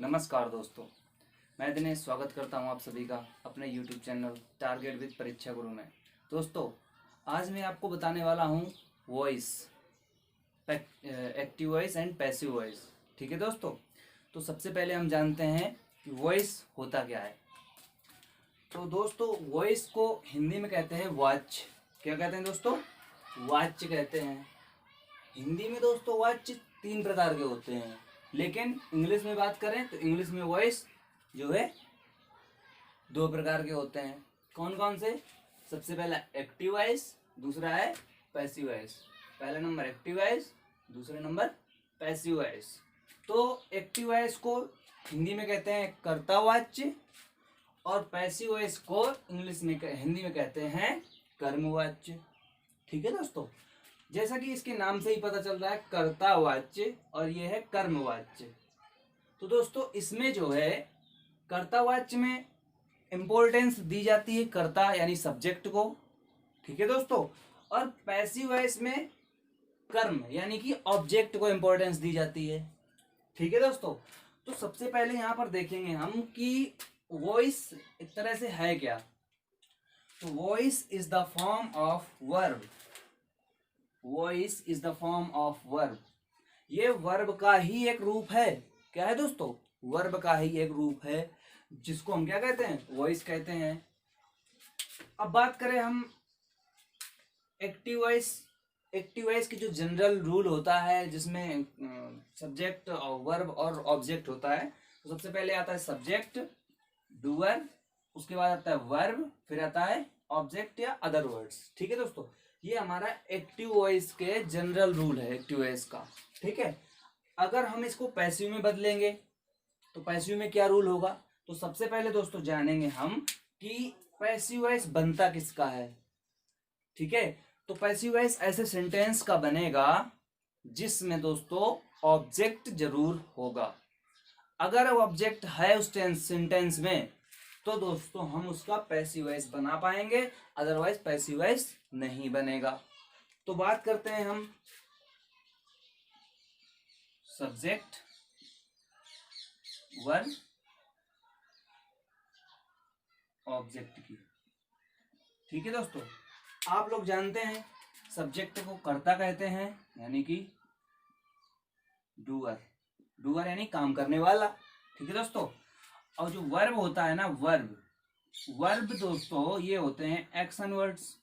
नमस्कार दोस्तों, मैं दिनेश स्वागत करता हूं आप सभी का अपने YouTube चैनल टारगेट विद परीक्षा गुरु में। दोस्तों, आज मैं आपको बताने वाला हूं voice, active voice and passive voice. ठीक है दोस्तों, तो सबसे पहले हम जानते हैं कि वॉइस होता क्या है। तो दोस्तों, वॉइस को हिंदी में कहते हैं वाच्य। क्या कहते हैं दोस्तों? वाच्य कहते हैं। हिंदी में दोस्तों वाच्य 3 प्रकार के होते हैं, लेकिन इंग्लिश में बात करें तो इंग्लिश में वॉइस जो है 2 प्रकार के होते हैं। कौन कौन से? सबसे पहला एक्टिव वॉइस, दूसरा है पैसिव वॉइस। पहला नंबर एक्टिव वॉइस, दूसरा नंबर पैसिव वॉइस। तो एक्टिव वॉइस को हिंदी में कहते हैं कर्तावाच्य और पैसिव वॉइस को हिंदी में कहते हैं कर्मवाच्य। ठीक है दोस्तों, जैसा कि इसके नाम से ही पता चल रहा है, कर्तावाच्य और ये है कर्मवाच्य। तो दोस्तों, इसमें जो है कर्तावाच्य में इंपॉर्टेंस दी जाती है कर्ता यानी सब्जेक्ट को। ठीक है दोस्तों, और पैसिव वॉइस में कर्म यानी कि ऑब्जेक्ट को इंपॉर्टेंस दी जाती है। ठीक है दोस्तों, तो सबसे पहले यहाँ पर देखेंगे हम कि वॉइस एक तरह से है क्या। तो voice is the form of verb. Voice is the form of verb. ये वर्ब का ही एक रूप है। क्या है दोस्तों? वर्ब का ही एक रूप है, जिसको हम क्या कहते हैं? वॉइस कहते हैं। अब बात करें हम एक्टिव वॉइस। एक्टिव वॉइस की जो जनरल रूल होता है, जिसमें सब्जेक्ट और वर्ब और ऑब्जेक्ट होता है। तो सबसे पहले आता है सब्जेक्ट, डूअर, उसके बाद आता है वर्ब, फिर आता है ऑब्जेक्ट या अदर वर्ड्स। ठीक है दोस्तों, ये हमारा एक्टिव वॉइस के जनरल रूल है एक्टिव वॉइस का। ठीक है, अगर हम इसको पैसिव में बदलेंगे तो पैसिव में क्या रूल होगा? तो सबसे पहले दोस्तों जानेंगे हम कि पैसिव वॉइस बनता किसका है। ठीक है, तो पैसिव वॉइस ऐसे सेंटेंस का बनेगा जिसमें दोस्तों ऑब्जेक्ट जरूर होगा। अगर ऑब्जेक्ट है उस सेंटेंस में तो दोस्तों हम उसका पैसिव वॉइस बना पाएंगे, अदरवाइज पैसिव वॉइस नहीं बनेगा। तो बात करते हैं हम सब्जेक्ट, वर्ब, ऑब्जेक्ट की। ठीक है दोस्तों, आप लोग जानते हैं सब्जेक्ट को कर्ता कहते हैं, यानी कि डूअर। डूअर यानी काम करने वाला। ठीक है दोस्तों, और जो वर्ब होता है ना, वर्ब, वर्ब दोस्तों ये होते हैं एक्शन वर्ड्स।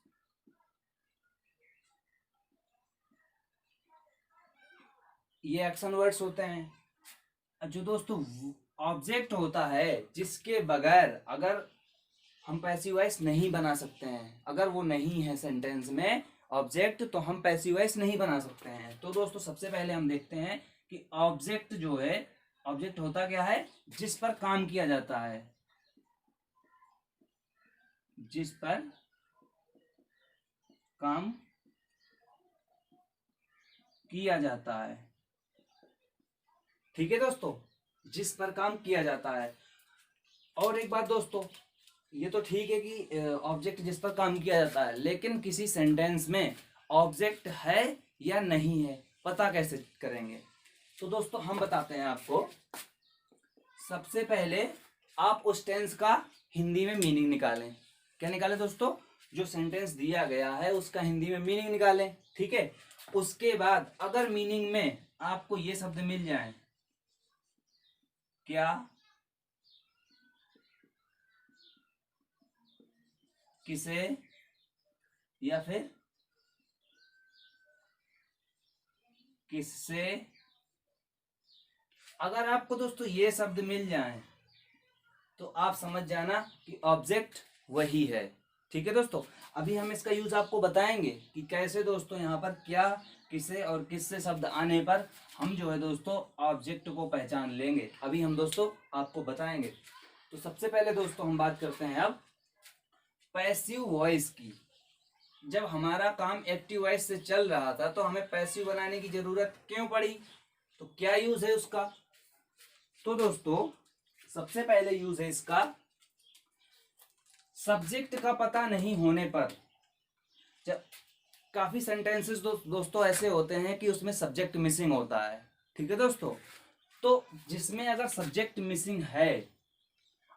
ये एक्शन वर्ड्स होते हैं। जो दोस्तों ऑब्जेक्ट होता है, जिसके बगैर अगर हम पैसिव वॉइस नहीं बना सकते हैं, अगर वो नहीं है सेंटेंस में ऑब्जेक्ट, तो हम पैसिव वॉइस नहीं बना सकते हैं। तो दोस्तों सबसे पहले हम देखते हैं कि ऑब्जेक्ट जो है, ऑब्जेक्ट होता क्या है? जिस पर काम किया जाता है, जिस पर काम किया जाता है। ठीक है दोस्तों, जिस पर काम किया जाता है। और एक बात दोस्तों, ये तो ठीक है कि ऑब्जेक्ट जिस पर काम किया जाता है, लेकिन किसी सेंटेंस में ऑब्जेक्ट है या नहीं है पता कैसे करेंगे? तो दोस्तों हम बताते हैं आपको। सबसे पहले आप उस टेंस का हिंदी में मीनिंग निकालें। क्या निकालें दोस्तों? जो सेंटेंस दिया गया है उसका हिंदी में मीनिंग निकालें। ठीक है, उसके बाद अगर मीनिंग में आपको ये शब्द मिल जाए, क्या, किसे, या फिर किससे, अगर आपको दोस्तों ये शब्द मिल जाए तो आप समझ जाना कि ऑब्जेक्ट वही है। ठीक है दोस्तों, अभी हम इसका यूज आपको बताएंगे कि कैसे दोस्तों यहाँ पर क्या, किसे और किससे शब्द आने पर हम जो है दोस्तों ऑब्जेक्ट को पहचान लेंगे। अभी हम दोस्तों आपको बताएंगे। तो सबसे पहले दोस्तों हम बात करते हैं अब पैसिव वॉइस की। जब हमारा काम एक्टिव वॉइस से चल रहा था तो हमें पैसिव बनाने की जरूरत क्यों पड़ी? तो क्या यूज है उसका? तो दोस्तों सबसे पहले यूज है इसका, सब्जेक्ट का पता नहीं होने पर। जब काफी सेंटेंसेस दोस्तों ऐसे होते हैं कि उसमें सब्जेक्ट मिसिंग होता है। ठीक है दोस्तों, तो जिसमें अगर सब्जेक्ट मिसिंग है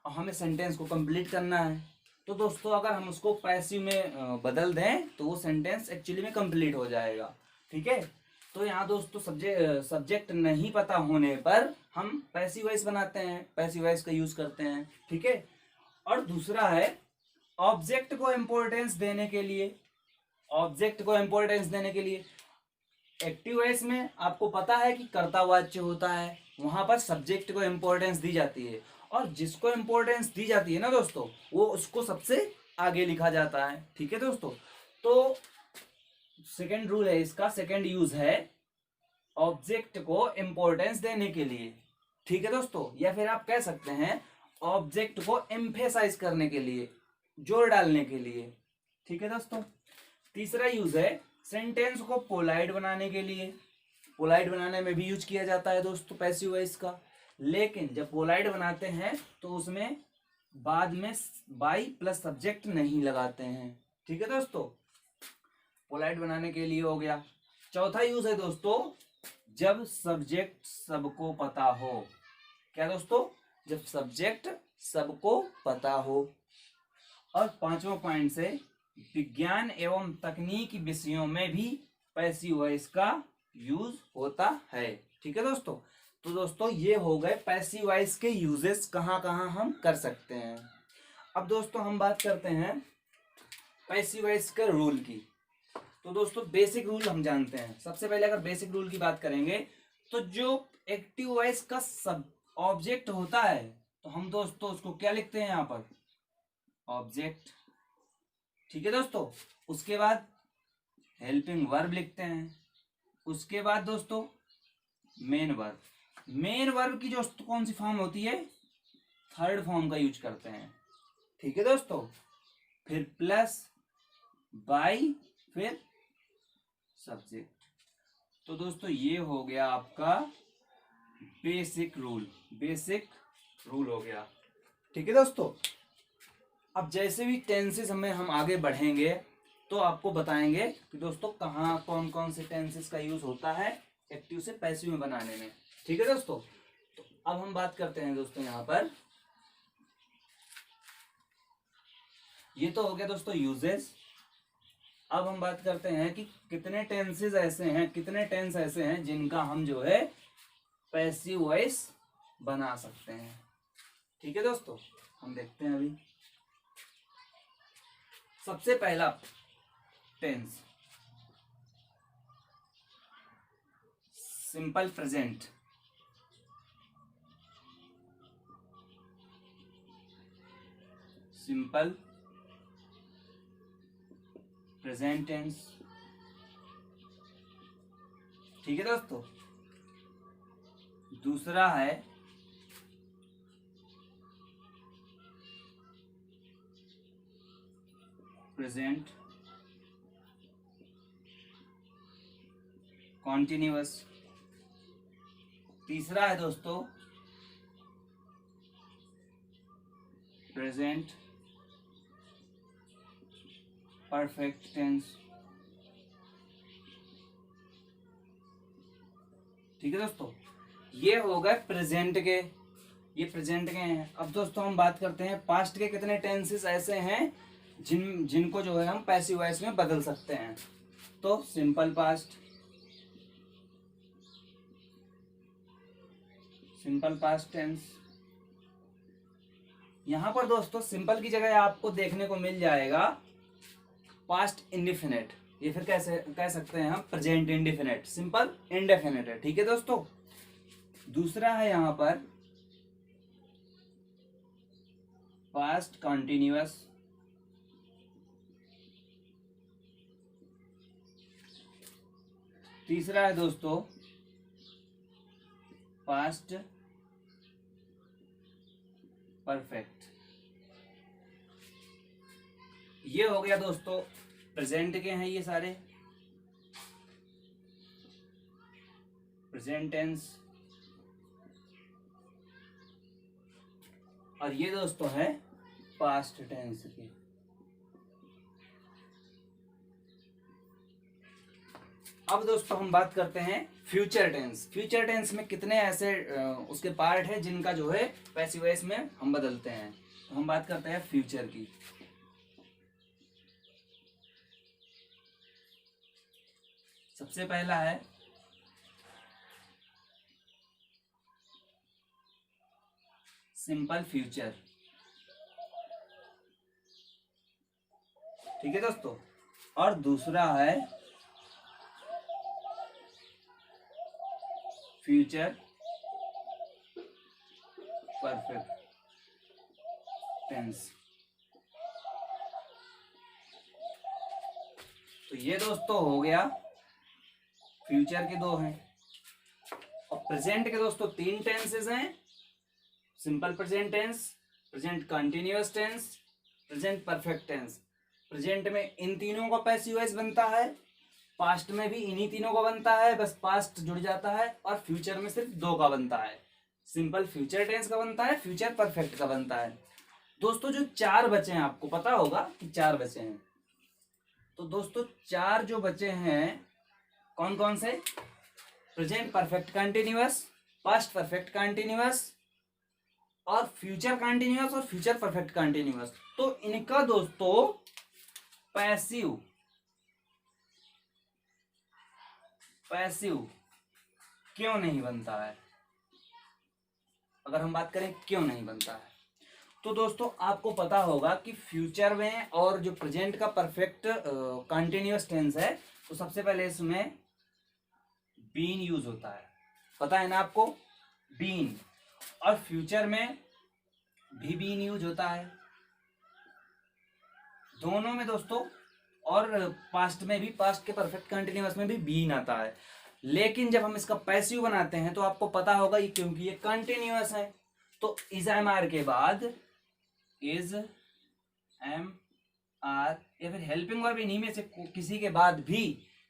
और हमें सेंटेंस को कंप्लीट करना है, तो दोस्तों अगर हम उसको पैसिव में बदल दें तो वो सेंटेंस एक्चुअली में कंप्लीट हो जाएगा। ठीक है, तो यहाँ दोस्तों सब्जेक्ट नहीं पता होने पर हम पैसिव वॉइस बनाते हैं, पैसिव वॉइस का यूज करते हैं। ठीक है, और दूसरा है ऑब्जेक्ट को इम्पोर्टेंस देने के लिए। ऑब्जेक्ट को इम्पोर्टेंस देने के लिए एक्टिव वॉइस में आपको पता है कि कर्तावाच्य होता है, वहां पर सब्जेक्ट को इम्पोर्टेंस दी जाती है, और जिसको इम्पोर्टेंस दी जाती है ना दोस्तों, वो उसको सबसे आगे लिखा जाता है। ठीक है दोस्तों, तो सेकंड रूल है इसका, सेकंड यूज है ऑब्जेक्ट को इम्पोर्टेंस देने के लिए। ठीक है दोस्तों, या फिर आप कह सकते हैं ऑब्जेक्ट को एम्फेसाइज करने के लिए, जोर डालने के लिए। ठीक है दोस्तों, तीसरा यूज है सेंटेंस को पोलाइट बनाने के लिए। पोलाइट बनाने में भी यूज किया जाता है दोस्तों पैसिव वॉइस का, लेकिन जब पोलाइट बनाते हैं तो उसमें बाद में बाई प्लस सब्जेक्ट नहीं लगाते हैं। ठीक है दोस्तों, पोलाइट बनाने के लिए हो गया। चौथा यूज है दोस्तों जब सब्जेक्ट सबको पता हो। क्या दोस्तों? जब सब्जेक्ट सबको पता हो। और पांचवा पॉइंट से विज्ञान एवं तकनीकी विषयों में भी पैसिव वॉइस का यूज होता है। ठीक है दोस्तों, तो दोस्तों ये हो गए पैसिव वॉइस के यूजेस कहाँ कहाँ हम कर सकते हैं। अब दोस्तों हम बात करते हैं पैसिव वॉइस के रूल की। तो दोस्तों बेसिक रूल हम जानते हैं। सबसे पहले अगर बेसिक रूल की बात करेंगे तो जो एक्टिव वॉइस का सब ऑब्जेक्ट होता है तो हम दोस्तों उसको क्या लिखते हैं यहाँ पर? ऑब्जेक्ट। ठीक है दोस्तों, उसके बाद हेल्पिंग वर्ब लिखते हैं। उसके बाद दोस्तों मेन वर्ब। मेन वर्ब की जो कौन सी फॉर्म होती है? थर्ड फॉर्म का यूज करते हैं। ठीक है दोस्तों, फिर प्लस बाई फिर सब्जेक्ट। तो दोस्तों ये हो गया आपका बेसिक रूल। बेसिक रूल हो गया। ठीक है दोस्तों, अब जैसे भी टेंसेस हमें हम आगे बढ़ेंगे तो आपको बताएंगे कि दोस्तों कहाँ कौन कौन से टेंसेस का यूज होता है एक्टिव से पैसिव में बनाने में। ठीक है दोस्तों, तो अब हम बात करते हैं दोस्तों यहाँ पर, ये तो हो गया दोस्तों यूजेस। अब हम बात करते हैं कि कितने टेंसेस ऐसे हैं, कितने टेंस ऐसे हैं जिनका हम जो है पैसिव वॉइस बना सकते हैं। ठीक है दोस्तों, हम देखते हैं अभी। सबसे पहला tense simple present. Simple present tense. ठीक है दोस्तों, दूसरा है प्रेजेंट कॉन्टिन्यूअस। तीसरा है दोस्तों प्रेजेंट परफेक्ट टेंस। ठीक है दोस्तों, ये हो गए प्रेजेंट के, ये प्रेजेंट के हैं। अब दोस्तों हम बात करते हैं पास्ट के कितने टेंसेस ऐसे हैं जिनको जो है हम पैसिव वॉइस में बदल सकते हैं। तो simple past, simple past tense. यहां पर दोस्तों सिंपल की जगह आपको देखने को मिल जाएगा पास्ट इंडिफिनिट, ये फिर कैसे कह सकते हैं हम प्रेजेंट इंडिफिनिट। सिंपल इंडेफिनिट है। ठीक है दोस्तों, दूसरा है यहां पर पास्ट कंटिन्यूअस। तीसरा है दोस्तों पास्ट परफेक्ट। ये हो गया दोस्तों प्रेजेंट के हैं ये सारे, प्रेजेंट टेंस। और ये दोस्तों है पास्ट टेंस के। अब दोस्तों हम बात करते हैं फ्यूचर टेंस। फ्यूचर टेंस में कितने ऐसे उसके पार्ट है जिनका जो है पैसिव वॉइस में हम बदलते हैं। तो हम बात करते हैं फ्यूचर की। सबसे पहला है सिंपल फ्यूचर। ठीक है दोस्तों। और दूसरा है फ्यूचर परफेक्ट टेंस। तो ये दोस्तों हो गया फ्यूचर के दो हैं। और प्रेजेंट के दोस्तों तीन टेंसेस हैं, simple present tense, present continuous tense, present perfect tense. Present में इन तीनों का पैसिव वॉइस बनता है, पास्ट में भी इन्हीं तीनों का बनता है, बस पास्ट जुड़ जाता है। और फ्यूचर में सिर्फ दो का बनता है, सिंपल फ्यूचर टेंस का बनता है, फ्यूचर परफेक्ट का बनता है। दोस्तों जो चार बचे हैं, आपको पता होगा कि चार बचे हैं। तो दोस्तों चार जो बचे हैं कौन कौन से? Present perfect continuous, past perfect continuous और फ्यूचर कंटिन्यूअस और फ्यूचर परफेक्ट कंटिन्यूअस। तो इनका दोस्तों पैसिव क्यों नहीं बनता है? अगर हम बात करें क्यों नहीं बनता है, तो दोस्तों आपको पता होगा कि फ्यूचर में और जो प्रेजेंट का परफेक्ट कंटिन्यूअस टेंस है, तो सबसे पहले इसमें बीन यूज होता है, पता है ना आपको, बीन। और फ्यूचर में भी बीन यूज होता है, दोनों में दोस्तों। और पास्ट में भी, पास्ट के परफेक्ट कंटिन्यूअस में भी बीन आता है। लेकिन जब हम इसका पैसिव बनाते हैं तो आपको पता होगा ये, क्योंकि ये कंटिन्यूअस है, तो इज एम आर के बाद इज एम आर या फिर हेल्पिंग वर्ब, इन्हीं में से किसी के बाद भी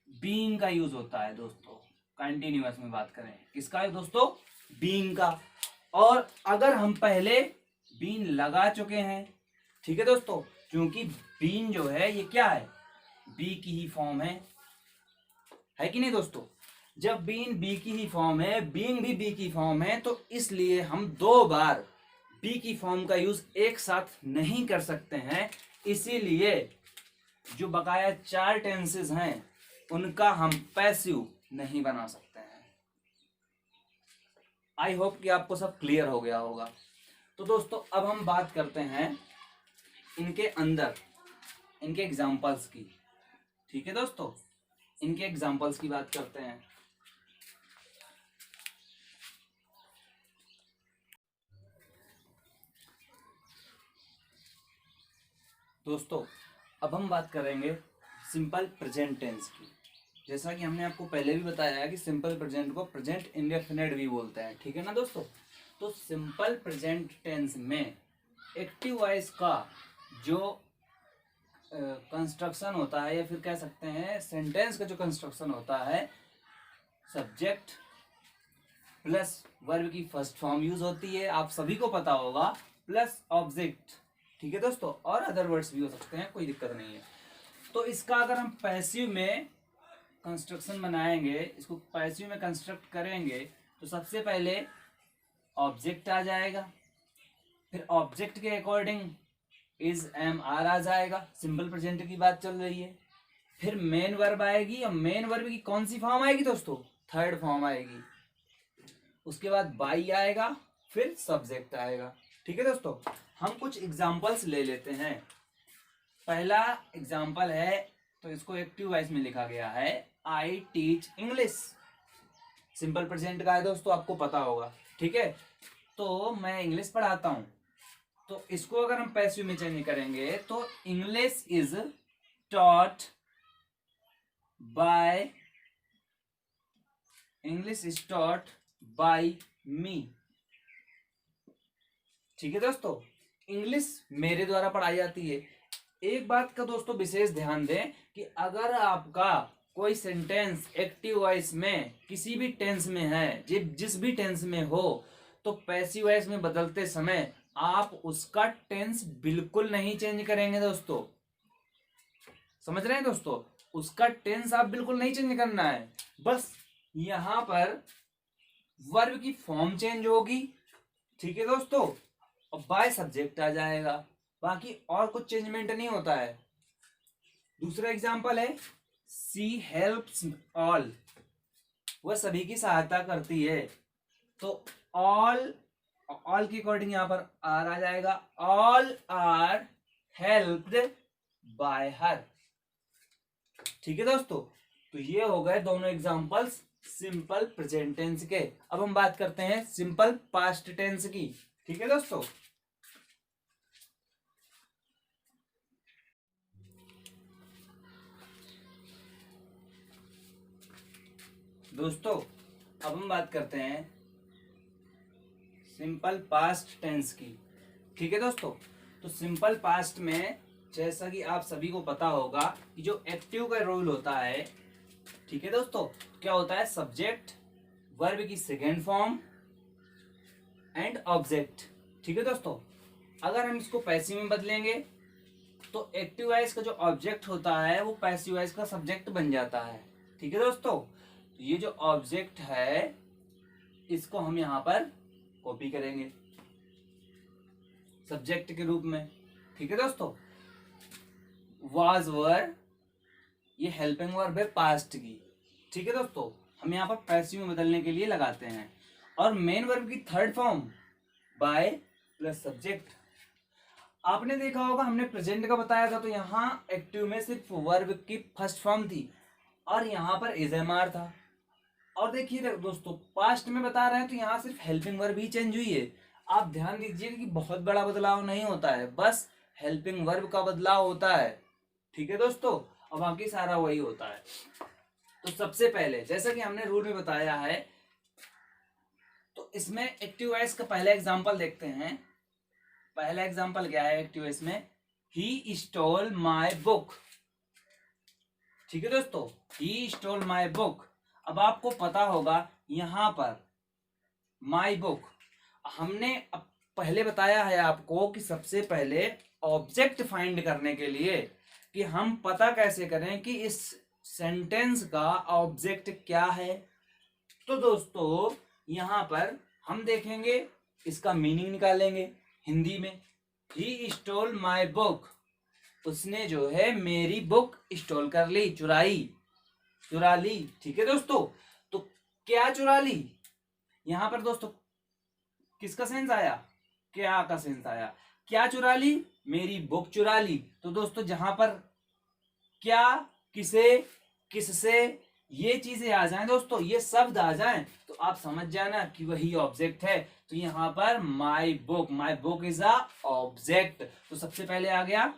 बीइंग का यूज होता है दोस्तों। कंटिन्यूअस में बात करें किसका है दोस्तों? बीइंग का। और अगर हम पहले बीन लगा चुके हैं, ठीक है दोस्तों, क्योंकि बीन जो है ये क्या है? बी की ही फॉर्म है कि नहीं दोस्तों? जब बीन बी की ही फॉर्म है, बीइंग भी बी की फॉर्म है, तो इसलिए हम दो बार बी की फॉर्म का यूज एक साथ नहीं कर सकते हैं। इसीलिए जो बकाया चार टेंसेस हैं उनका हम पैसिव नहीं बना सकते हैं। आई होप कि आपको सब क्लियर हो गया होगा। तो दोस्तों अब हम बात करते हैं इनके अंदर इनके एग्जाम्पल्स की। ठीक है दोस्तों, इनके एग्जाम्पल्स की बात करते हैं। दोस्तों अब हम बात करेंगे सिंपल प्रेजेंट टेंस की। जैसा कि हमने आपको पहले भी बताया है कि सिंपल प्रेजेंट को प्रेजेंट इंडेफिनिट भी बोलते हैं, ठीक है ना दोस्तों? तो सिंपल प्रेजेंट टेंस में एक्टिव वॉइस का जो कंस्ट्रक्शन होता है, या फिर कह सकते हैं सेंटेंस का जो कंस्ट्रक्शन होता है, सब्जेक्ट प्लस वर्ब की फर्स्ट फॉर्म यूज होती है, आप सभी को पता होगा, प्लस ऑब्जेक्ट। ठीक है दोस्तों, और अदर वर्ड्स भी हो सकते हैं, कोई दिक्कत नहीं है। तो इसका अगर हम पैसिव में कंस्ट्रक्शन बनाएंगे, इसको पैसिव में कंस्ट्रक्ट करेंगे, तो सबसे पहले ऑब्जेक्ट आ जाएगा, फिर ऑब्जेक्ट के अकॉर्डिंग इज एम आर आ जाएगा, सिंपल प्रेजेंट की बात चल रही है। फिर मेन वर्ब आएगी, और मेन वर्ब की कौन सी फॉर्म आएगी दोस्तों? थर्ड फॉर्म आएगी। उसके बाद बाई आएगा, फिर सब्जेक्ट आएगा। ठीक है दोस्तों, हम कुछ एग्जाम्पल्स ले लेते हैं। पहला एग्जाम्पल है, तो इसको एक्टिव वॉइस में लिखा गया है, I teach English. Simple present का है दोस्तों, आपको पता होगा, ठीक है? तो मैं इंग्लिश पढ़ाता हूं, तो इसको अगर हम पैसिव में चेंज करेंगे तो English is taught by me. ठीक है दोस्तों, इंग्लिश मेरे द्वारा पढ़ाई जाती है। एक बात का दोस्तों विशेष ध्यान दें कि अगर आपका कोई सेंटेंस एक्टिव वॉइस में किसी भी टेंस में है, जिस भी टेंस में हो, तो पैसिव वॉइस में बदलते समय आप उसका टेंस बिल्कुल नहीं चेंज करेंगे दोस्तों। समझ रहे हैं दोस्तों? उसका टेंस आप बिल्कुल नहीं चेंज करना है। बस यहां पर वर्ब की फॉर्म चेंज होगी, ठीक है दोस्तों, और बाय सब्जेक्ट आ जाएगा, बाकी और कुछ चेंजमेंट नहीं होता है। दूसरा एग्जांपल है सी हेल्प्स ऑल, वह सभी की सहायता करती है। तो ऑल, ऑल के अकॉर्डिंग यहां पर आर आ जाएगा, all are helped by her, ठीक है दोस्तों। तो ये हो गए दोनों एग्जांपल्स सिंपल प्रेजेंट टेंस के। अब हम बात करते हैं सिंपल पास्ट टेंस की, ठीक है दोस्तों। दोस्तों अब हम बात करते हैं सिंपल पास्ट टेंस की, ठीक है दोस्तों। तो सिंपल पास्ट में जैसा कि आप सभी को पता होगा कि जो एक्टिव का रोल होता है, ठीक है दोस्तों, क्या होता है, सब्जेक्ट, वर्ब की सेकेंड फॉर्म एंड ऑब्जेक्ट, ठीक है दोस्तों। अगर हम इसको पैसिव में बदलेंगे तो एक्टिव वाइज का जो ऑब्जेक्ट होता है वो पैसिव वाइज का सब्जेक्ट बन जाता है, ठीक है दोस्तों। तो ये जो ऑब्जेक्ट है इसको हम यहां पर कॉपी करेंगे सब्जेक्ट के रूप में, ठीक है दोस्तों। वाज वर, ये हेल्पिंग वर्ब है पास्ट की, ठीक है दोस्तों, हम यहाँ पर पैसिव में बदलने के लिए लगाते हैं। और मेन वर्ब की third form by plus subject. आपने देखा होगा हमने प्रेजेंट का बताया था, तो यहाँ एक्टिव में सिर्फ वर्ब की फर्स्ट फॉर्म थी और यहाँ पर इज एम आर था। और देखिए दोस्तों पास्ट में बता रहे हैं तो यहाँ सिर्फ हेल्पिंग वर्ब ही चेंज हुई है। आप ध्यान दीजिए कि बहुत बड़ा बदलाव नहीं होता है, बस हेल्पिंग वर्ब का बदलाव होता है, ठीक है दोस्तों, और बाकी सारा वही होता है। तो सबसे पहले जैसा कि हमने रूल में बताया है, तो इसमें एक्टिव वॉइस का पहला एग्जांपल देखते हैं। पहला एग्जांपल क्या है एक्टिव वॉइस में, ही स्टोल माय बुक, ठीक है दोस्तों, ही स्टोल माय बुक। अब आपको पता होगा यहां पर माय बुक, हमने अब पहले बताया है आपको कि सबसे पहले ऑब्जेक्ट फाइंड करने के लिए कि हम पता कैसे करें कि इस सेंटेंस का ऑब्जेक्ट क्या है। तो दोस्तों यहां पर हम देखेंगे, इसका मीनिंग निकालेंगे हिंदी में। ही स्टोल माय बुक, उसने जो है मेरी बुक स्टोल कर ली, चुरा ली, ठीक है दोस्तों। तो क्या चुरा ली, यहां पर दोस्तों किसका सेंस आया, क्या का सेंस आया, क्या चुरा ली, मेरी बुक चुरा ली। तो दोस्तों जहां पर क्या, किसे, किससे, ये चीजें आ जाएं दोस्तों, ये शब्द आ जाएं तो आप समझ जाना कि वही ऑब्जेक्ट है। तो यहां पर my book is a object. तो सबसे पहले आ गया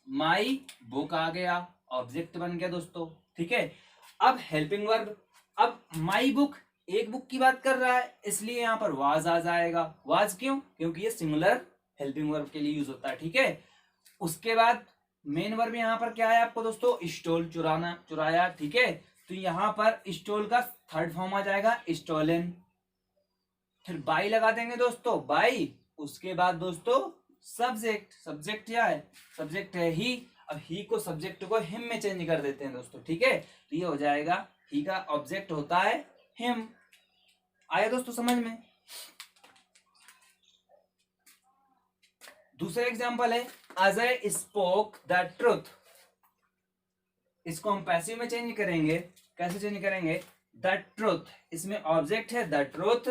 माई बुक, आ गया ऑब्जेक्ट बन गया दोस्तों, ठीक है। अब हेल्पिंग वर्ब, अब माई बुक एक बुक की बात कर रहा है इसलिए यहां पर वाज आ जाएगा। वाज क्यों, क्योंकि ये सिंगुलर हेल्पिंग वर्ब के लिए यूज होता है, ठीक है। उसके बाद मेन वर्ब यहां पर क्या है आपको दोस्तों, स्टोल, चुराना, चुराया, ठीक है। तो यहां पर स्टोल का थर्ड फॉर्म आ जाएगा स्टोलन। फिर बाई लगा देंगे दोस्तों, बाई, उसके बाद दोस्तों सब्जेक्ट क्या है, सब्जेक्ट है ही। अब ही को सब्जेक्ट को हिम में चेंज कर देते हैं दोस्तों, ठीक है। तो ये हो जाएगा ही का ऑब्जेक्ट होता है हिम। आया दोस्तों समझ में। दूसरा एग्जांपल है अजय स्पोक द ट्रुथ। इसको हम पैसिव में चेंज करेंगे, कैसे चेंज करेंगे, द ट्रुथ, इसमें ऑब्जेक्ट है द ट्रुथ,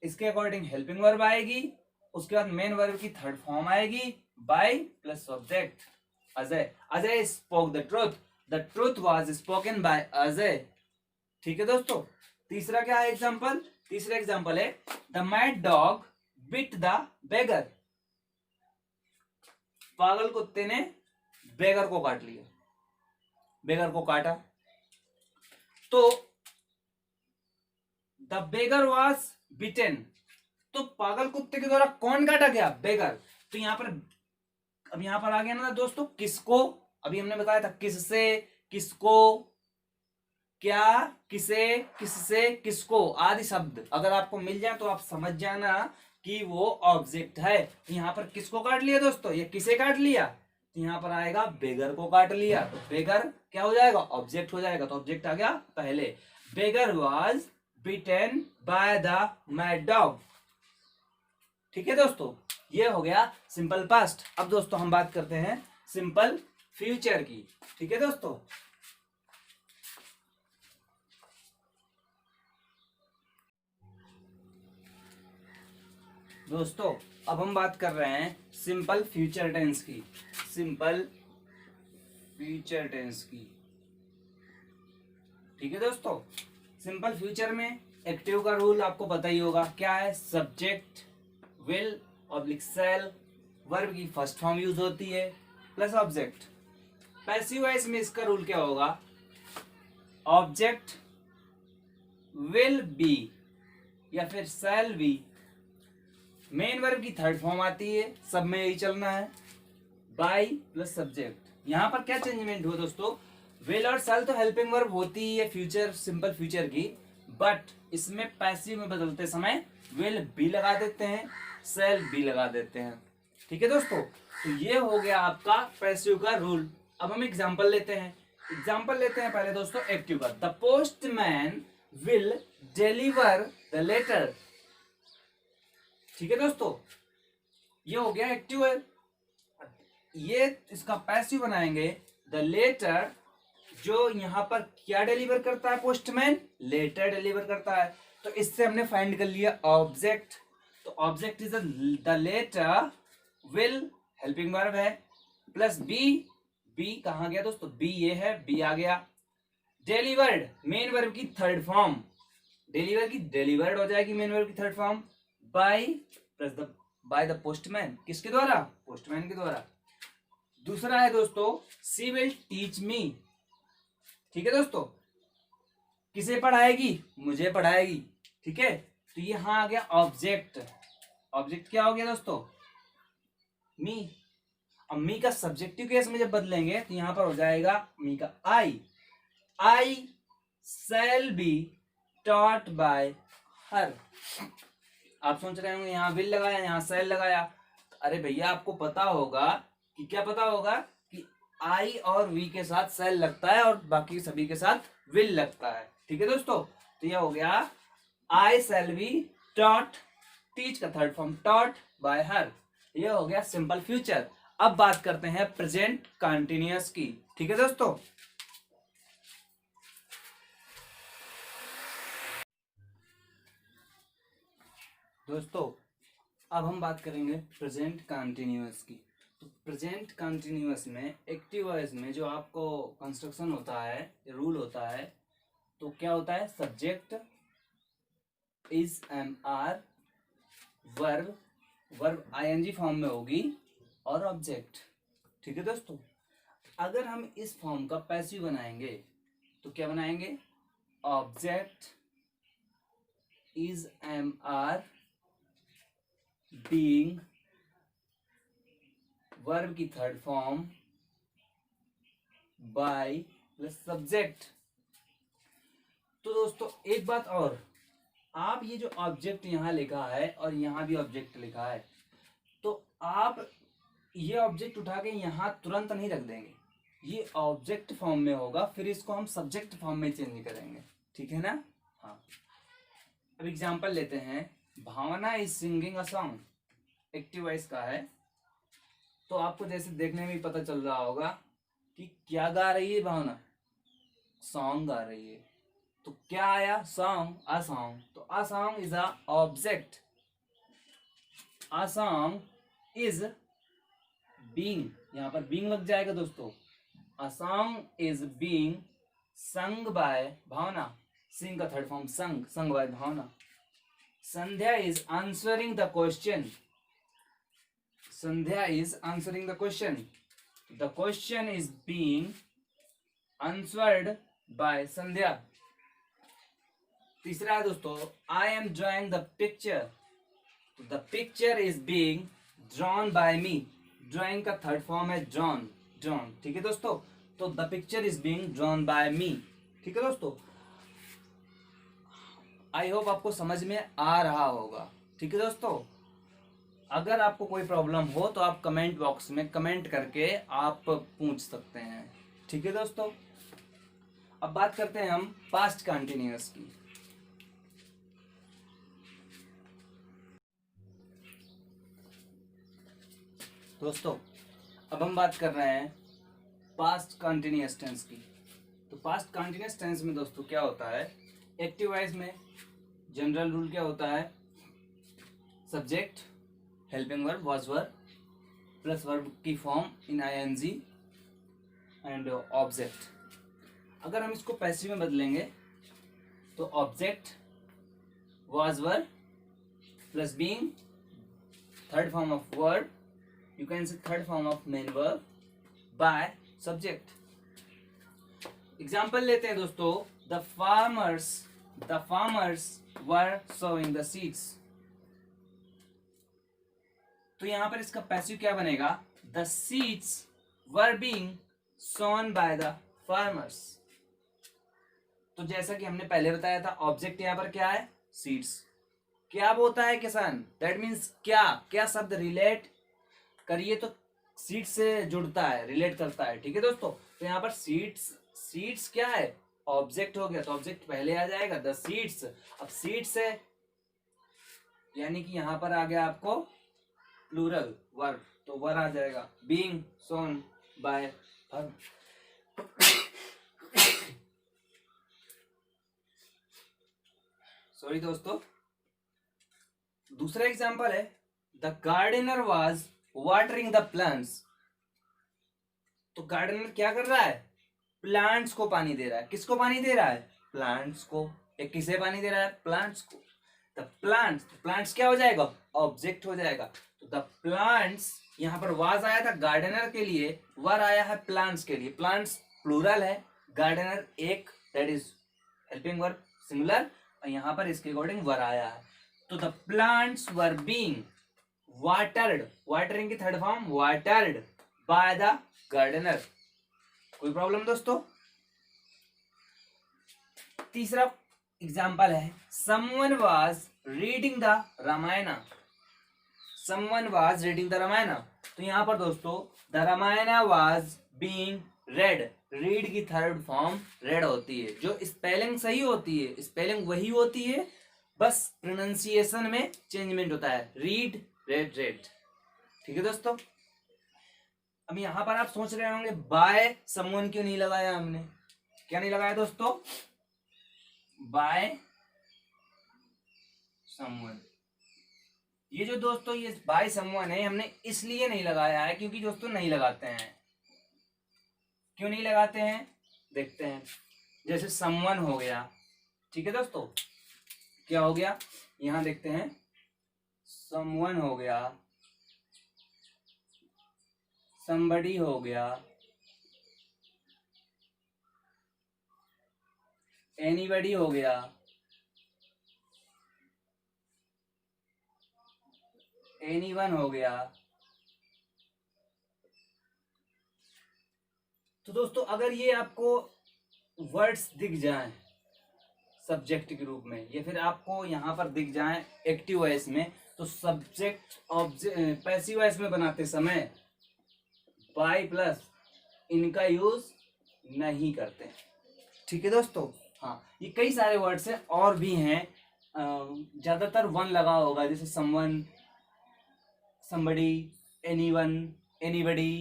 इसके अकॉर्डिंग हेल्पिंग वर्ब आएगी, उसके बाद मेन वर्ब की थर्ड फॉर्म आएगी by plus object. Ajay spoke the truth was spoken by Ajay, ठीक है दोस्तों। तीसरा क्या है एग्जांपल, तीसरा एग्जांपल है the mad dog bit the beggar. पागल कुत्ते ने बेगर को काट लिया, बेगर को काटा। तो द बेगर वाज बिटेन, तो पागल कुत्ते के द्वारा कौन काटा गया, बेगर। तो यहां पर अब यहां पर आ गया ना दोस्तों किसको, अभी हमने बताया था किससे, किसको, क्या, किसे, किससे, किसको आदि शब्द अगर आपको मिल जाए तो आप समझ जाना कि वो ऑब्जेक्ट है। तो यहां पर किसको काट लिया दोस्तों, ये किसे काट लिया, तो यहां पर आएगा बेगर को काट लिया। तो बेगर क्या हो जाएगा, ऑब्जेक्ट हो जाएगा। तो ऑब्जेक्ट आ गया पहले। Beggar was beaten by the mad dog. ठीक है दोस्तों, ये हो गया सिंपल पास्ट। अब दोस्तों हम बात करते हैं सिंपल फ्यूचर की। ठीक है दोस्तों, अब हम बात कर रहे हैं सिंपल फ्यूचर टेंस की। सिंपल फ्यूचर टेंस की। ठीक है दोस्तों, सिंपल फ्यूचर में एक्टिव का रूल आपको पता ही होगा, क्या है, subject will oblique shall, verb की फर्स्ट फॉर्म यूज होती है प्लस ऑब्जेक्ट। पैसिव वॉइस में इसका रूल क्या होगा, ऑब्जेक्ट विल बी या फिर सेल बी, मेन वर्ब की थर्ड फॉर्म आती है, सब में यही चलना है, बाय प्लस सब्जेक्ट। यहां पर क्या चेंजमेंट हुआ दोस्तों, विल और सेल तो हेल्पिंग वर्ब होती ही है फ्यूचर, सिंपल फ्यूचर की, बट इसमें पैसिव में बदलते समय विल बी लगा देते हैं, सेल बी लगा देते हैं। ठीक है दोस्तों, तो ये हो गया आपका पैसिव का रूल। अब हम एग्जांपल लेते हैं। पहले दोस्तों एक्टिव का, the postman will deliver the letter. ठीक है दोस्तों, ये हो गया एक्टिव है। ये इसका पैसिव बनाएंगे, द लेटर, जो यहां पर क्या डिलीवर करता है, पोस्टमैन लेटर डिलीवर करता है। तो इससे हमने फाइंड कर लिया ऑब्जेक्ट। तो object is the letter, will helping verb है, प्लस बी, बी कहां गया दोस्तों, बी ये है, बी आ गया। डिलीवर्ड मेन वर्ब की थर्ड फॉर्म, डिलीवर की डिलीवर्ड हो जाएगी मेन वर्ब की third form, by plus the by the postman, किसके द्वारा, पोस्टमैन के द्वारा। दूसरा है दोस्तों सी विल टीच मी। ठीक है दोस्तों, किसे पढ़ाएगी, मुझे पढ़ाएगी। ठीक है, तो यहां आ गया ऑब्जेक्ट। ऑब्जेक्ट क्या हो गया दोस्तों, मी। अब मी का सब्जेक्टिव केस में जब बदलेंगे तो यहां पर हो जाएगा मी का I shall be taught by her. आप सोच रहे होंगे यहाँ विल लगाया, यहाँ शैल लगाया। तो अरे भैया आपको पता होगा कि क्या पता होगा कि आई और वी के साथ शैल लगता है और बाकी सभी के साथ विल लगता है। ठीक है दोस्तों, तो यह हो गया आई शैल बी टॉट, टीच का थर्ड फॉर्म टॉट बाय हर। यह हो गया सिंपल फ्यूचर। अब बात करते हैं प्रेजेंट कंटिन्यूअस की। ठीक है दोस्तों, अब हम बात करेंगे प्रेजेंट कंटिन्यूअस की। तो प्रेजेंट कंटिन्यूअस में एक्टिव वॉइस में जो आपको कंस्ट्रक्शन होता है, रूल होता है, तो क्या होता है, subject is am are, verb ING form में होगी और ऑब्जेक्ट। ठीक है दोस्तों, अगर हम इस फॉर्म का पैसिव बनाएंगे तो क्या बनाएंगे, object is am are being, verb की third form by plus subject. तो दोस्तों एक बात और, आप ये जो ऑब्जेक्ट यहां लिखा है और यहां भी ऑब्जेक्ट लिखा है, तो आप ये ऑब्जेक्ट उठा के यहां तुरंत नहीं रख देंगे, ये ऑब्जेक्ट फॉर्म में होगा, फिर इसको हम सब्जेक्ट फॉर्म में चेंज करेंगे। ठीक है ना, हाँ। अब एग्जांपल लेते हैं, Bhavna is singing a song, active voice का है। तो आपको जैसे देखने में ही पता चल रहा होगा कि क्या गा रही है भावना, सॉन्ग गा रही है। तो क्या आया, सॉन्ग, अ सॉन्ग। तो a song is a object, a song is being, यहां पर बीइंग लग जाएगा दोस्तों। A song is being sung by Bhavna, sing का third form sung, sung by Bhavna. Sandhya is answering the question, Sandhya is answering the question, the question is being answered by Sandhya. तीसरा है दोस्तों, I am drawing the picture, the picture is being drawn by me, drawing का third form है drawn, drawn. ठीक है दोस्तों, तो the picture is being drawn by me. ठीक है दोस्तों, आई होप आपको समझ में आ रहा होगा। ठीक है दोस्तों, अगर आपको कोई प्रॉब्लम हो तो आप कमेंट बॉक्स में कमेंट करके आप पूछ सकते हैं। ठीक है दोस्तों। अब बात करते हैं हम पास्ट कंटिन्यूअस की। दोस्तों अब हम बात कर रहे हैं पास्ट कंटिन्यूअस टेंस की। तो पास्ट कंटिन्यूअस टेंस में दोस्तों क्या होता है, एक्टिव वॉइस में जनरल रूल क्या होता है, subject, helping verb, was verb plus verb की form in ING and object. अगर हम इसको पैसिव में बदलेंगे तो object, was verb plus being, third form of verb, you can say third form of main verb by subject. Example लेते हैं दोस्तों, the farmers were sowing the seeds. तो यहां पर इसका पैसिव क्या बनेगा, the seeds were being sown by the farmers. तो जैसा कि हमने पहले बताया था, ऑब्जेक्ट यहां पर क्या है, सीड्स। क्या होता है किसान, दैट मीन्स क्या, क्या शब्द रिलेट करिए तो सीड्स से जुड़ता है, रिलेट करता है, ठीक है दोस्तों। तो यहाँ पर सीड्स क्या है, ऑब्जेक्ट हो गया, तो ऑब्जेक्ट पहले आ जाएगा, द सीड्स। अब सीड्स है यानी कि यहाँ पर आ गया आपको प्लूरल वर्ब, तो वर आ जाएगा, being sown by firm. Sorry दोस्तों। दूसरा एग्जांपल है, the gardener was watering the plants. तो गार्डनर क्या कर रहा है, प्लांट्स को पानी दे रहा है। किसको पानी दे रहा है, प्लांट्स को। एक किसे पानी दे रहा है, प्लांट्स को। द प्लांट्स क्या हो जाएगा, ऑब्जेक्ट हो जाएगा। तो द प्लांट्स, यहां पर वाज आया था गार्डनर के लिए, वर आया है प्लांट्स के लिए। प्लांट्स प्लूरल है, गार्डनर एक, that is helping verb singular, और यहां पर इसके अकॉर्डिंग वर आया है। तो the plants were being watered, watering की third form watered by the gardener. कोई प्रॉब्लम दोस्तों। तीसरा एग्जाम्पल है, someone was reading the Ramayana. Someone was reading the Ramayana. तो यहां पर दोस्तों the Ramayana was being read, read की थर्ड फॉर्म रेड होती है। जो स्पेलिंग सही होती है, स्पेलिंग वही होती है, बस प्रोनाउंसिएशन में चेंजमेंट होता है, रीड रेड रेड, ठीक है दोस्तों। अब यहां पर आप सोच रहे होंगे बाय समवन क्यों नहीं लगाया हमने, क्या नहीं लगाया दोस्तों, बाय समवन। ये जो दोस्तों ये बाय समवन है, हमने इसलिए नहीं लगाया है क्योंकि दोस्तों नहीं लगाते हैं। क्यों नहीं लगाते हैं, देखते हैं। जैसे समवन हो गया, ठीक है दोस्तों, क्या हो गया, यहां देखते हैं, समवन हो गया, somebody हो गया, anybody हो गया, anyone हो गया। तो दोस्तों अगर ये आपको वर्ड्स दिख जाएं सब्जेक्ट के रूप में, या फिर आपको यहाँ पर दिख जाएं एक्टिव वॉइस में, तो सब्जेक्ट ऑब्जेक्ट पैसिव वॉइस में बनाते समय बाय प्लस इनका यूज नहीं करते, ठीक है दोस्तों। हाँ, ये कई सारे वर्ड्स हैं और भी हैं, ज्यादातर वन लगा होगा, जैसे someone, somebody, anyone, anybody,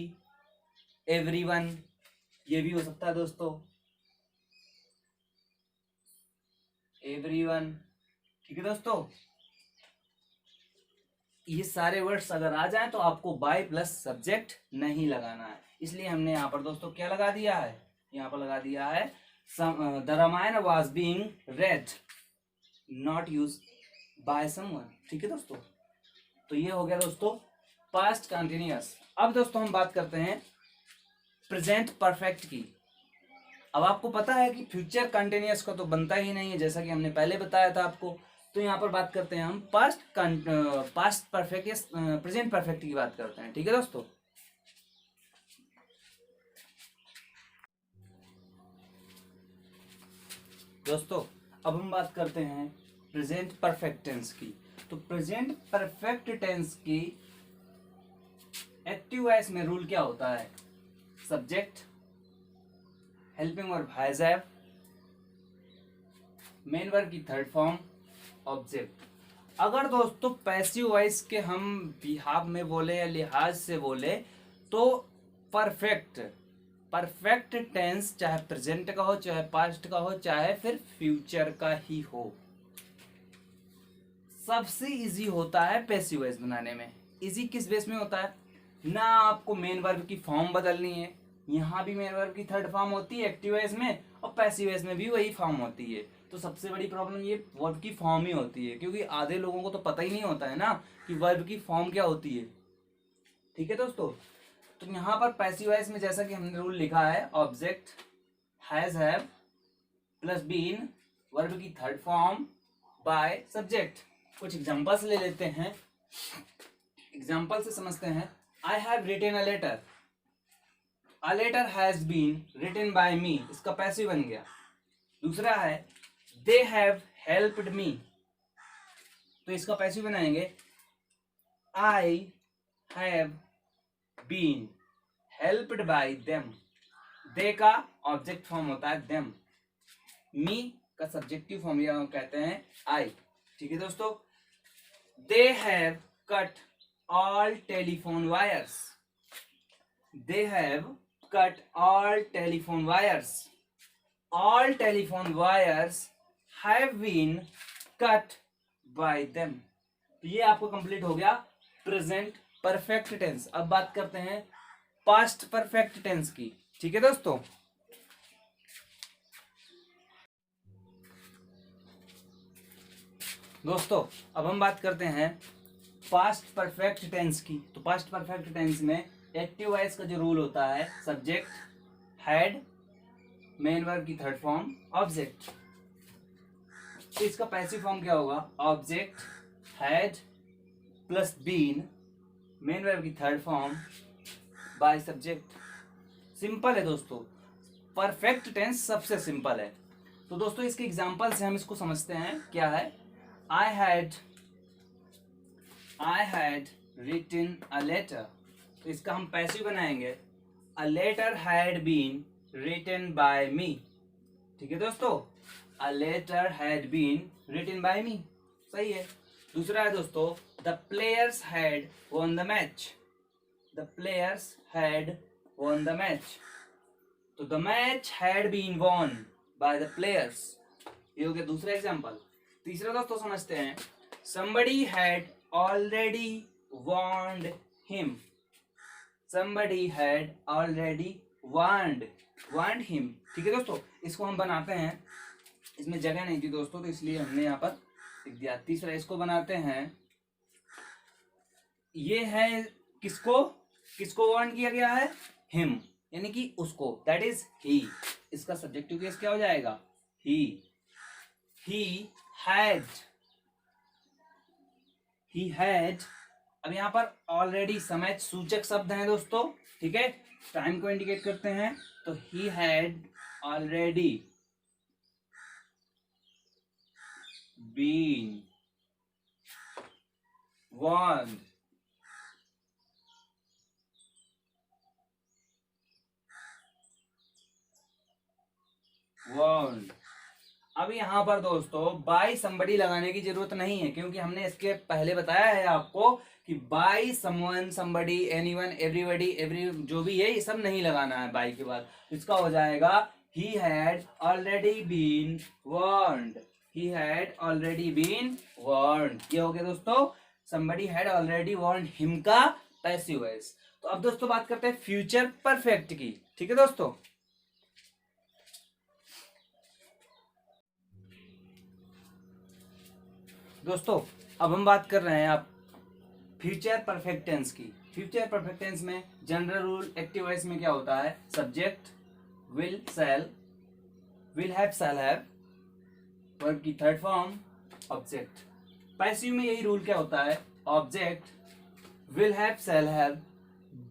everyone, ये भी हो सकता है दोस्तों, everyone, ठीक है दोस्तों। ये सारे वर्ड्स अगर आ जाएं तो आपको बाय प्लस सब्जेक्ट नहीं लगाना है, इसलिए हमने यहाँ पर दोस्तों क्या लगा दिया है, यहाँ पर लगा दिया है the Ramayana was being read, not use by someone, ठीक है दोस्तों। तो ये हो गया दोस्तों पास्ट कंटिन्यूअस। अब दोस्तों हम बात करते हैं प्रेजेंट परफेक्ट की। अब आपको पता है कि फ्यूचर कंटिन्यूअस का तो बनता ही नहीं है, जैसा कि हमने पहले बताया था आपको। तो यहाँ पर बात करते हैं हम पास्ट परफेक्ट या प्रेजेंट परफेक्ट की बात करते हैं, ठीक है दोस्तों। दोस्तों अब हम बात करते हैं प्रेजेंट परफेक्ट टेंस की। तो प्रेजेंट परफेक्ट टेंस की एक्टिव वॉइस में रूल क्या होता है, subject, helping verb has have, main verb की थर्ड फॉर्म ऑब्जेक्ट। अगर दोस्तों पैसिव वॉइस के हम बिहाफ में बोले या लिहाज से बोले तो परफेक्ट टेंस, चाहे प्रेजेंट का हो, चाहे पास्ट का हो, चाहे फिर फ्यूचर का ही हो, सबसे इजी होता है पैसिव वॉइस बनाने में। इजी किस बेस में होता है? ना आपको मेन वर्ब की फॉर्म बदलनी है, यहाँ भी मेन वर्ब की थर्ड फॉर्म होती है एक्टिव वॉइस में, और पैसिव वॉइस में भी वही फॉर्म होती है। तो सबसे बड़ी प्रॉब्लम ये वर्ब की फॉर्म ही होती है, क्योंकि आधे लोगों को तो पता ही नहीं होता है ना कि वर्ब की फॉर्म क्या होती है। ठीक है दोस्तों, तो यहाँ पर पैसिव वॉइस में जैसा कि हमने रूल लिखा है, object has have plus been, verb की थर्ड फॉर्म बाय सब्जेक्ट। कुछ एग्जांपल्स ले लेते हैं, एग्जांपल से समझते हैं। I have written a letter, a letter has been written by me, इसका पैसिव बन गया। दूसरा है दे हैव हेल्प्ड मी, तो इसका पैसिव बनाएंगे I have been helped by them, they का ऑब्जेक्ट फॉर्म होता है देम, मी का सब्जेक्टिव फॉर्म या कहते हैं आई। ठीक है दोस्तों, they have cut all telephone wires, they have cut all telephone wires, all telephone wires have been cut by them. तो ये आपको कंप्लीट हो गया प्रेजेंट परफेक्ट टेंस। अब बात करते हैं पास्ट परफेक्ट टेंस की। ठीक है दोस्तों, अब हम बात करते हैं पास्ट परफेक्ट टेंस की। तो पास्ट परफेक्ट टेंस में एक्टिव वॉइस का जो रूल होता है, सब्जेक्ट हैड, मेन वर्ब की थर्ड फॉर्म ऑब्जेक्ट। तो इसका पैसिव फॉर्म क्या होगा? Object had plus been, main verb की third form by subject. Simple है दोस्तों, परफेक्ट टेंस सबसे सिंपल है। तो दोस्तों इसके एग्जांपल से हम इसको समझते हैं। क्या है? I had written a letter, तो इसका हम पैसिव बनाएंगे a letter had been written by me। ठीक है दोस्तों, a letter had been written by me, सही है। दूसरा है दोस्तों the players had won the match, the players had won the match, तो the match had been won by the players, ये हो गया दूसरा एग्जाम्पल। तीसरा दोस्तों समझते हैं, somebody had already warned him, somebody had already warned him। ठीक है दोस्तों, इसको हम बनाते हैं, इसमें जगह नहीं थी दोस्तों तो इसलिए हमने यहाँ पर लिख दिया। तीसरा इसको बनाते हैं, ये है किसको वार्न किया गया है? हिम, यानी कि उसको, दैट इज ही। इसका सब्जेक्टिव केस क्या हो जाएगा? ही had। अब यहाँ पर ऑलरेडी समय सूचक शब्द है दोस्तों, ठीक है, टाइम को इंडिकेट करते हैं। तो he had already been warned, अब यहाँ पर दोस्तों बाय समबडी लगाने की जरूरत नहीं है, क्योंकि हमने इसके पहले बताया है आपको कि by someone, somebody, anyone, everybody, every जो भी है ये सब नहीं लगाना है बाय के बाद। इसका हो जाएगा he had already been warned, he had already been warned. ये हो गया दोस्तों somebody had already warned him का पैसिव वॉइस। तो अब दोस्तों बात करते हैं फ्यूचर परफेक्ट की। ठीक है दोस्तों अब हम बात कर रहे हैं आप फ्यूचर परफेक्ट टेंस की। फ्यूचर परफेक्ट टेंस में जनरल रूल एक्टिव वॉइस में क्या होता है? Subject will, shall, will have, shall have, verb की थर्ड फॉर्म ऑब्जेक्ट। पैसिव में यही रूल क्या होता है? Object will have, shall have,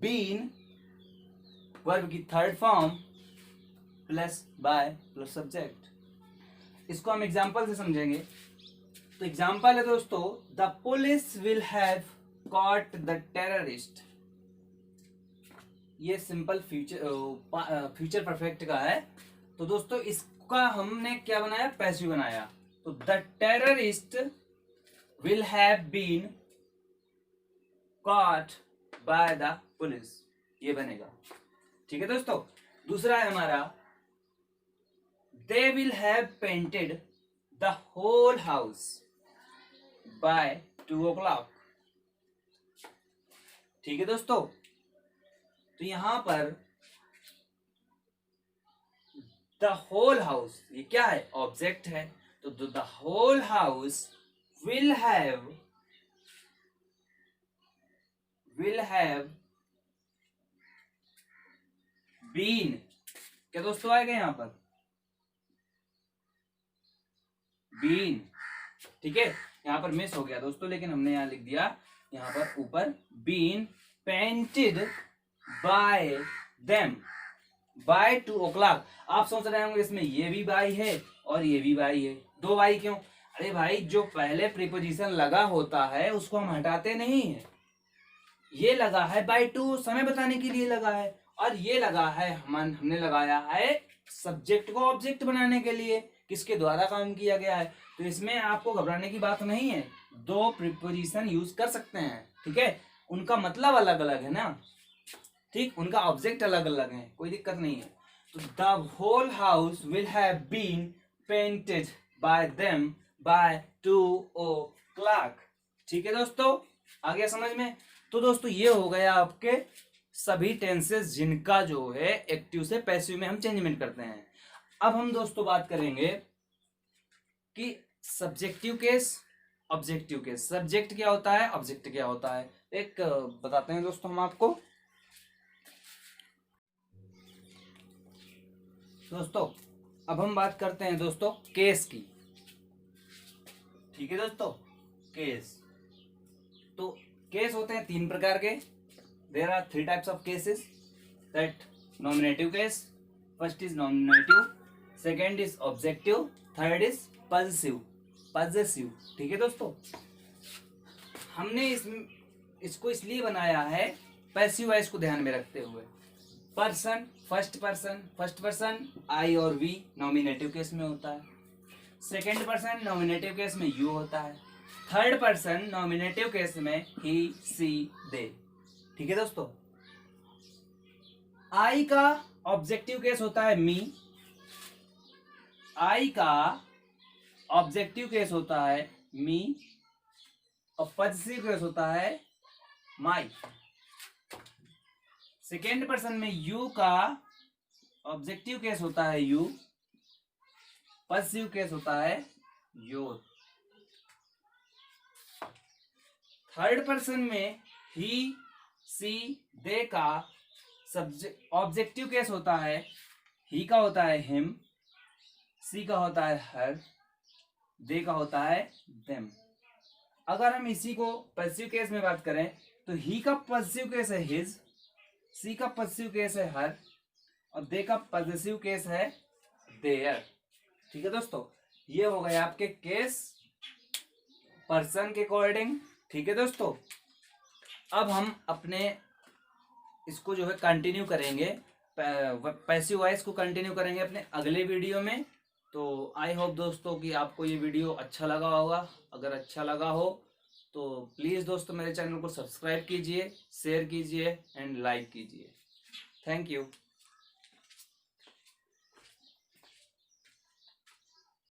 been, verb की third form plus by plus subject. इसको हम एग्जांपल से समझेंगे। तो एग्जाम्पल है दोस्तों, the police will have caught the terrorist. ये सिंपल फ्यूचर परफेक्ट का है। तो दोस्तों इसका हमने क्या बनाया? पैसिव बनाया। तो the terrorist will have been caught by the police, ये बनेगा। ठीक है दोस्तों। दूसरा है हमारा they will have painted the whole house by 2 o'clock। ठीक है दोस्तों। तो यहां पर द होल हाउस ये क्या है, ऑब्जेक्ट है। तो the whole house will have been, क्या दोस्तों आएगा यहां पर बीन। ठीक है, यहां पर मिस हो गया दोस्तों, लेकिन हमने यहां लिख दिया यहां पर ऊपर been painted by them by 2 o'clock। आप सोच रहे होंगे इसमें ये भी बाई है और ये भी बाई है, दो बाई क्यों? अरे भाई जो पहले प्रीपोजिशन लगा होता है उसको हम हटाते नहीं है। ये लगा है बाय 2, समय बताने के लिए लगा है, और ये लगा है हमने लगाया है सब्जेक्ट को ऑब्जेक्ट बनाने के लिए, किसके द्वारा काम किया गया है। तो इसमें आपको घबराने की बात नहीं है, दो प्रीपोजिशन यूज कर सकते हैं। ठीक है, उनका मतलब अलग अलग है ना, ठीक, उनका ऑब्जेक्ट अलग अलग है, कोई दिक्कत नहीं है। तो the whole house will have been painted by them by 2 o'clock। ठीक है दोस्तों, आ गया समझ में। तो दोस्तों ये हो गया आपके सभी टेंसेस जिनका जो है एक्टिव से पैसिव में हम चेंजमेंट करते हैं। अब हम दोस्तों बात करेंगे कि subjective case objective case. Subject क्या होता है, ऑब्जेक्ट क्या होता है, एक बताते हैं दोस्तों हम आपको। दोस्तों अब हम बात करते हैं दोस्तों केस की। ठीक है दोस्तों, केस। तो केस होते हैं 3 प्रकार के। There are 3 types of cases, that nominative case, first is nominative, second is objective, third is possessive. ठीक है दोस्तों, हमने इसको इसलिए बनाया है पैसिव वॉइस को ध्यान में रखते हुए। पर्सन, फर्स्ट पर्सन आई और वी नॉमिनेटिव केस में होता है। सेकेंड पर्सन नॉमिनेटिव केस में यू होता है। थर्ड पर्सन नॉमिनेटिव केस में ही, सी, दे। ठीक है दोस्तों, आई का ऑब्जेक्टिव केस होता है मी, आई का ऑब्जेक्टिव केस होता है मी, और पजेसिव केस होता है माई। सेकेंड पर्सन में यू का ऑब्जेक्टिव केस होता है यू, पजेसिव केस होता है योर। थर्ड पर्सन में ही, सी, दे का ऑब्जेक्टिव केस होता है ही का होता है हिम, सी का होता है हर, दे का होता है देम। अगर हम इसी को पॉजिटिव केस में बात करें तो ही का पॉजिटिव केस है हिज, सी का पॉजिटिव केस है हर, और दे का पॉजिटिव केस है देयर। ठीक है दोस्तों, ये हो गए आपके केस पर्सन के अकॉर्डिंग। ठीक है दोस्तों, अब हम अपने इसको जो है कंटिन्यू करेंगे, पैसिव वॉइस को कंटिन्यू करेंगे अपने अगले वीडियो में। तो आई होप दोस्तों कि आपको ये वीडियो अच्छा लगा होगा। अगर अच्छा लगा हो तो प्लीज़ दोस्तों मेरे चैनल को सब्सक्राइब कीजिए, शेयर कीजिए एंड लाइक कीजिए। Thank you.